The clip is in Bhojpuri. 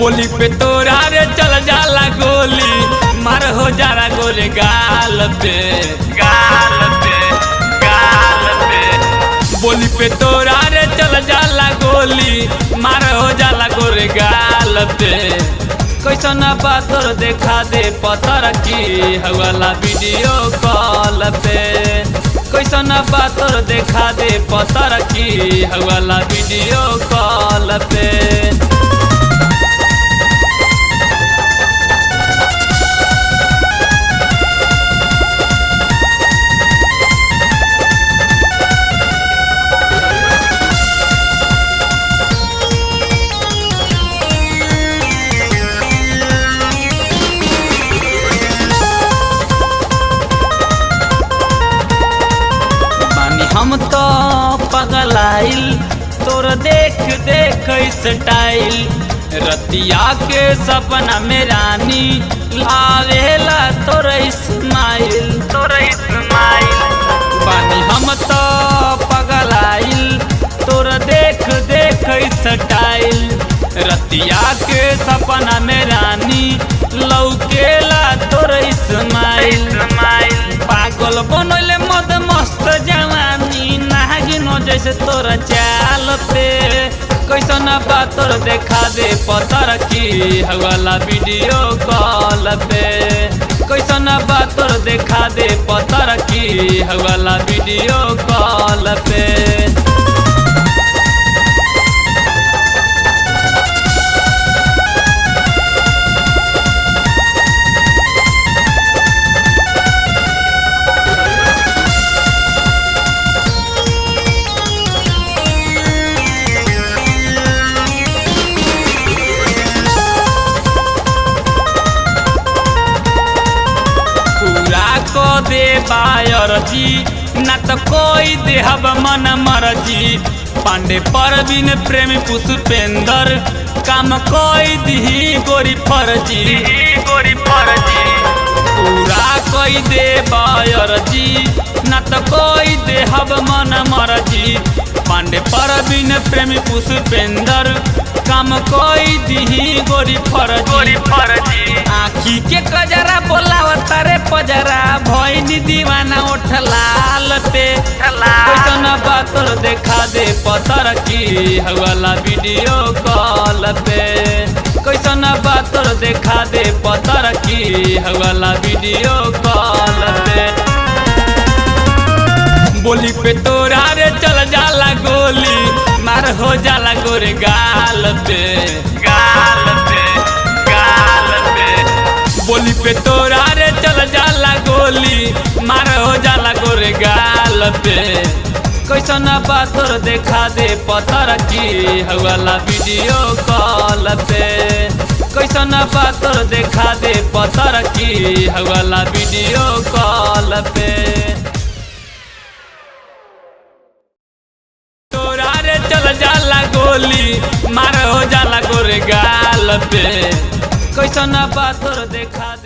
बोली पे तोरा रे चल जाला गोली, मार हो जाला गोरे गाल पे गाल पे गाल पे। बोली पे तोरा रे चल जाला गोली, मार हो जाला गोरे गाल पे। कैसन बात तोर देखा दे पत्थर की हवाला वीडियो कॉल पे। कैसन बात तोर देखा दे पत्थर की हवाला वीडियो कॉल पे। हम तो पगलाइल तोर देख देख स्टाइल, रतिया के सपना में रानी आवेला तोर इस्माइल तोर इस्माइल। बानी हम तो पगलाइल तोर देख देख स्टाइल, रतिया के सपना में रानी लौकेला तोर इस्माइल। पागल बनले मद मस्त जवानी नागिनो जैसे तोरा चाल पे। कैसन बात तोर देखा दे पत्थर की हवाला वीडियो कॉल पे। कैसन बात तोर देखा दे पत्थर की हवाला वीडियो कॉल पे। दे बायर जी ना तो कोई देहब मन मरजी। पांडे परवीन प्रेमी पुष्पेंद्र काम कोई दी गोरी फर्जी गोरी फर्जी। पूरा कोई दे बायर जी ना तो कोई देहब मन मरजी। पांडे परवीन प्रेमी पुष्पेंद्र काम कोई दी गोरी फर्जी। आखी के कजरा बोलावता रे पजरा भइनी दीवाना उठ लाल पे। कैसन बात तोर देखा दे पत्थर की हवाला वीडियो कॉल पे। कैसन बात तोर देखा दे पत्थर की हवाला वीडियो कॉल पे। बोली पे तोरा रे चल जाला गोली, मार हो जाला गोरे गाल पे गाल पे गाल पे। बोली पे तोरा रे चल जाला गोली, मार हो जाला गोरे गाल पे। कैसन बात तोर देखा दे पत्थर की हवाला वीडियो कॉल पे। कैसन बात तोर देखा दे पत्थर की हवाला वीडियो कॉल पे। चल जाला गोली, मार हो जाला गोरे गाल पे। कैसन बात तोर देखा दे